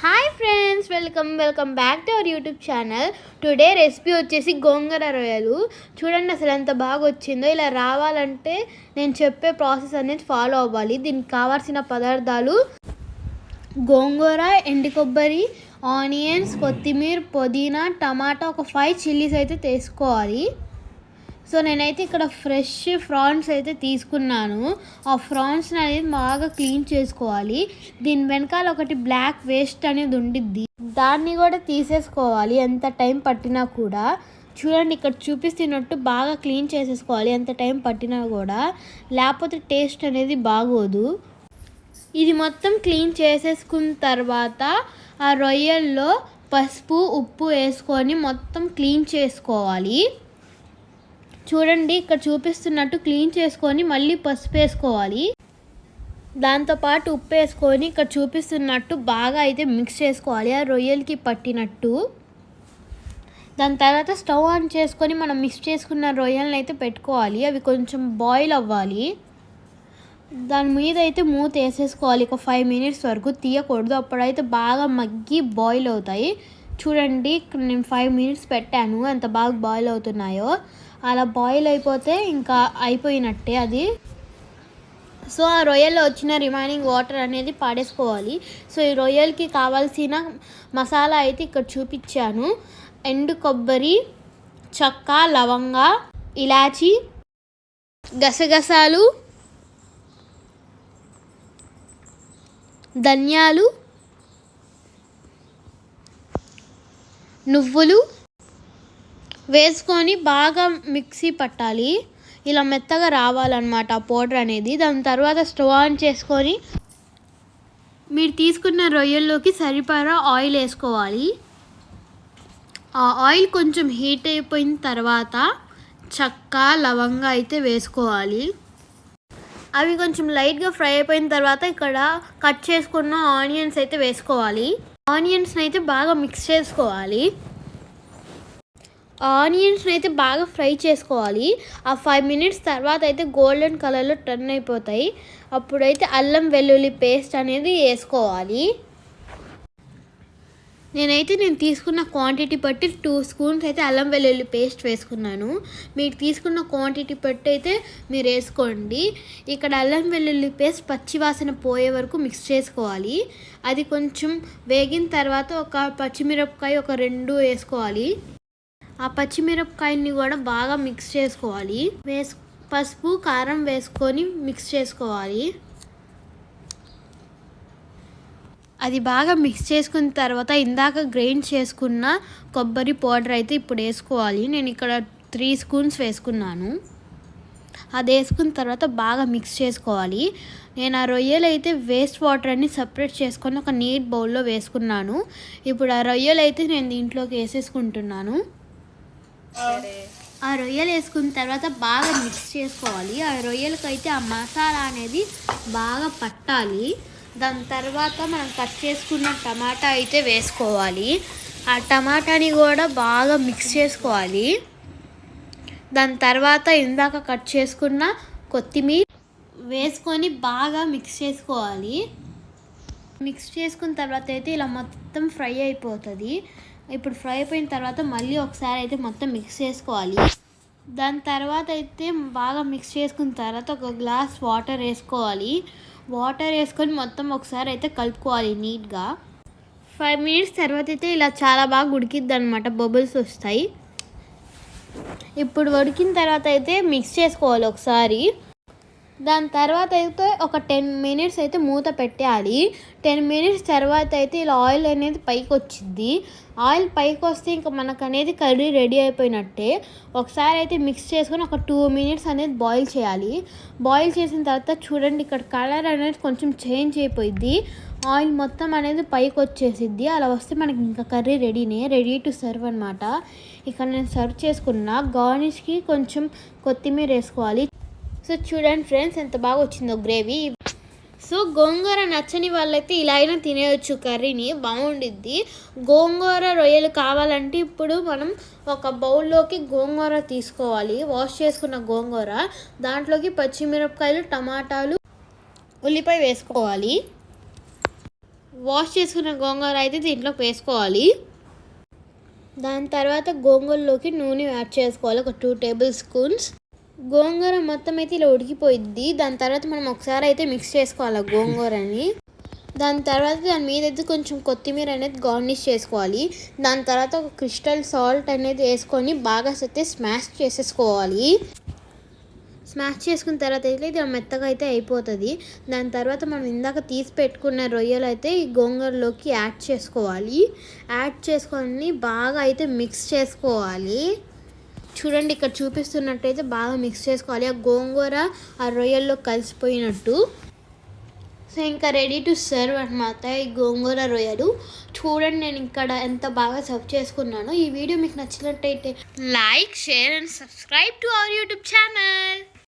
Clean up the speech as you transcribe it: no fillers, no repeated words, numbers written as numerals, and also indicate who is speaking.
Speaker 1: Hi friends, welcome back to our YouTube channel. Today recipe వచ్చేసి గోంగూర రొయ్యలు. చూడండి అసలు ఎంత బాగా వచ్చిందో. ఇలా రావాలంటే నేను చెప్పే ప్రాసెస్ అనేది ఫాలో అవ్వాలి. దీనికి కావాల్సిన పదార్థాలు: గోంగూర, ఎండు కొబ్బరి, ఆనియన్స్, కొత్తిమీర, పుదీనా, టమాటా, ఒక 5 చిల్లీస్ అయితే తీసుకోవాలి. సో నేనైతే ఇక్కడ ఫ్రెష్ ఫ్రాన్స్ అయితే తీసుకున్నాను. ఆ ఫ్రాన్స్ అనేది బాగా క్లీన్ చేసుకోవాలి. దీని వెనకాల ఒకటి బ్లాక్ వేస్ట్ అనేది ఉండిద్ది, దాన్ని కూడా తీసేసుకోవాలి ఎంత టైం పట్టినా కూడా. చూడండి, ఇక్కడ చూపిస్తున్నట్టు బాగా క్లీన్ చేసేసుకోవాలి ఎంత టైం పట్టినా కూడా, లేకపోతే టేస్ట్ అనేది బాగోదు. ఇది మొత్తం క్లీన్ చేసేసుకున్న తర్వాత ఆ రొయ్యల్లో పసుపు, ఉప్పు వేసుకొని మొత్తం క్లీన్ చేసుకోవాలి. చూడండి, ఇక్కడ చూపిస్తున్నట్టు క్లీన్ చేసుకొని మళ్ళీ పసుపు వేసుకోవాలి. దాంతోపాటు ఉప్పు వేసుకొని ఇక్కడ చూపిస్తున్నట్టు బాగా అయితే మిక్స్ చేసుకోవాలి ఆ రొయ్యలకి పట్టినట్టు. దాని తర్వాత స్టవ్ ఆన్ చేసుకొని మనం మిక్స్ చేసుకున్న రొయ్యలను అయితే పెట్టుకోవాలి. అవి కొంచెం బాయిల్ అవ్వాలి. దాని మీద అయితే మూత వేసేసుకోవాలి. ఒక 5 మినిట్స్ వరకు తీయకూడదు, అప్పుడైతే బాగా మగ్గి బాయిల్ అవుతాయి. చూడండి, ఇక్కడ నేను 5 మినిట్స్ పెట్టాను, ఎంత బాగా బాయిల్ అవుతున్నాయో. అలా బాయిల్ అయిపోతే ఇంకా అయిపోయినట్టే అది. సో ఆ రొయ్యల్లో వచ్చిన రిమైనింగ్ వాటర్ అనేది పాడేసుకోవాలి. సో ఈ రొయ్యలకి కావాల్సిన మసాలా అయితే ఇక్కడ చూపించాను: ఎండు కొబ్బరి, చెక్క, లవంగ, ఇలాచి, గసగసాలు, ధనియాలు, నువ్వులు వేసుకొని బాగా మిక్సీ పట్టాలి. ఇలా మెత్తగా రావాలన్నమాట ఆ పౌడర్ అనేది. దాని తర్వాత స్టవ్ ఆన్ చేసుకొని మీరు తీసుకున్న రొయ్యల్లోకి సరిపడా ఆయిల్ వేసుకోవాలి. ఆ ఆయిల్ కొంచెం హీట్ అయిపోయిన తర్వాత చెక్క, లవంగా అయితే వేసుకోవాలి. అవి కొంచెం లైట్గా ఫ్రై అయిపోయిన తర్వాత ఇక్కడ కట్ చేసుకున్న ఆనియన్స్ అయితే వేసుకోవాలి. ఆనియన్స్ని అయితే బాగా మిక్స్ చేసుకోవాలి. ఆనియన్స్ని అయితే బాగా ఫ్రై చేసుకోవాలి. ఆ 5 మినిట్స్ తర్వాత అయితే గోల్డెన్ కలర్లో టర్న్ అయిపోతాయి. అప్పుడైతే అల్లం వెల్లుల్లి పేస్ట్ అనేది వేసుకోవాలి. నేను తీసుకున్న క్వాంటిటీ బట్టి 2 స్పూన్స్ అయితే అల్లం వెల్లుల్లి పేస్ట్ వేసుకున్నాను. మీరు తీసుకున్న క్వాంటిటీ బట్టి అయితే మీరు వేసుకోండి. ఇక్కడ అల్లం వెల్లుల్లి పేస్ట్ పచ్చివాసన పోయే వరకు మిక్స్ చేసుకోవాలి. అది కొంచెం వేగిన తర్వాత ఒక పచ్చిమిరపకాయ ఒక 2 వేసుకోవాలి. ఆ పచ్చిమిరపకాయని కూడా బాగా మిక్స్ చేసుకోవాలి. పసుపు, కారం వేసుకొని మిక్స్ చేసుకోవాలి. అది బాగా మిక్స్ చేసుకున్న తర్వాత ఇందాక గ్రైండ్ చేసుకున్న కొబ్బరి పౌడర్ అయితే ఇప్పుడు వేసుకోవాలి. నేను ఇక్కడ 3 స్పూన్స్ వేసుకున్నాను. అది వేసుకున్న తర్వాత బాగా మిక్స్ చేసుకోవాలి. నేను ఆ రొయ్యలు అయితే వేస్ట్ వాటర్ అన్ని సపరేట్ చేసుకొని ఒక నీట్ బౌల్లో వేసుకున్నాను. ఇప్పుడు ఆ రొయ్యలు అయితే నేను దీంట్లోకి వేసేసుకుంటున్నాను. ఆ రొయ్యలు వేసుకున్న తర్వాత బాగా మిక్స్ చేసుకోవాలి. ఆ రొయ్యలకి అయితే ఆ మసాలా అనేది బాగా పట్టాలి. దాని తర్వాత మనం కట్ చేసుకున్న టమాటా అయితే వేసుకోవాలి. ఆ టమాటాని కూడా బాగా మిక్స్ చేసుకోవాలి. దాని తర్వాత ఇందాక కట్ చేసుకున్న కొత్తిమీర వేసుకొని బాగా మిక్స్ చేసుకోవాలి. మిక్స్ చేసుకున్న తర్వాత అయితే ఇలా మొత్తం ఫ్రై అయిపోతుంది. ఇప్పుడు ఫ్రై అయిపోయిన తర్వాత మళ్ళీ ఒకసారి అయితే మొత్తం మిక్స్ చేసుకోవాలి. దాని తర్వాత అయితే బాగా మిక్స్ చేసుకున్న తర్వాత ఒక గ్లాస్ వాటర్ వేసుకోవాలి. వాటర్ వేసుకొని మొత్తం ఒకసారి అయితే కలుపుకోవాలి నీట్గా. 5 మినిట్స్ తర్వాత అయితే ఇలా చాలా బాగా ఉడికిద్ది అనమాట, బబుల్స్ వస్తాయి. ఇప్పుడు ఉడికిన తర్వాత అయితే మిక్స్ చేసుకోవాలి ఒకసారి. దాని తర్వాత అయితే ఒక 10 మినిట్స్ అయితే మూత పెట్టేయాలి. 10 మినిట్స్ తర్వాత అయితే ఇలా ఆయిల్ అనేది పైకి వచ్చింది. ఆయిల్ పైకి వస్తే ఇంకా మనకు అనేది కర్రీ రెడీ అయిపోయినట్టే. ఒకసారి అయితే మిక్స్ చేసుకొని ఒక 2 మినిట్స్ అనేది బాయిల్ చేయాలి. బాయిల్ చేసిన తర్వాత చూడండి, ఇక్కడ కలర్ అనేది కొంచెం చేంజ్ అయిపోయింది. ఆయిల్ మొత్తం అనేది పైకి వచ్చేసిద్ది. అలా వస్తే మనకి ఇంకా కర్రీ రెడీ టు సర్వ్ అనమాట. ఇక్కడ నేను సర్వ్ చేసుకున్న గార్నిష్కి కొంచెం కొత్తిమీర వేసుకోవాలి. సో చూడండి ఫ్రెండ్స్, ఎంత బాగా వచ్చిందో గ్రేవీ. సో గోంగూర నచ్చని వాళ్ళైతే ఇలా అయినా తినేయచ్చు, కర్రీని బాగుండిద్ది. గోంగూర రొయ్యలు కావాలంటే ఇప్పుడు మనం ఒక బౌల్లోకి గోంగూర తీసుకోవాలి. వాష్ చేసుకున్న గోంగూర, దాంట్లోకి పచ్చిమిరపకాయలు, టమాటాలు, ఉల్లిపాయ వేసుకోవాలి. వాష్ చేసుకున్న గోంగూర అయితే దీంట్లోకి వేసుకోవాలి. దాని తర్వాత గోంగూరలోకి నూనె యాడ్ చేసుకోవాలి, ఒక 2 టేబుల్ స్పూన్స్. గోంగూర మొత్తం అయితే ఇలా ఉడికిపోయిద్ది. దాని తర్వాత మనం ఒకసారి అయితే మిక్స్ చేసుకోవాలి గోంగూరని. దాని తర్వాత దాని మీద అయితే కొంచెం కొత్తిమీర అనేది గార్నిష్ చేసుకోవాలి. దాని తర్వాత ఒక క్రిస్టల్ సాల్ట్ అనేది వేసుకొని బాగా అయితే స్మాష్ చేసేసుకోవాలి. స్మాష్ చేసుకున్న తర్వాత అయితే ఇది మెత్తగా అయితే అయిపోతుంది. దాని తర్వాత మనం ఇందాక తీసి పెట్టుకున్న రొయ్యలు అయితే ఈ గోంగూరలోకి యాడ్ చేసుకోవాలి. యాడ్ చేసుకొని బాగా అయితే మిక్స్ చేసుకోవాలి. చూడండి, ఇక్కడ చూపిస్తున్నట్టయితే బాగా మిక్స్ చేసుకోవాలి, ఆ గోంగూర ఆ రొయ్యల్లో కలిసిపోయినట్టు. సో ఇంకా రెడీ టు సర్వ్ అనమాట ఈ గోంగూర రొయ్యలు. చూడండి, నేను ఇక్కడ ఎంత బాగా సర్వ్ చేసుకున్నాను. ఈ వీడియో మీకు నచ్చినట్టయితే like, share and subscribe to our YouTube channel.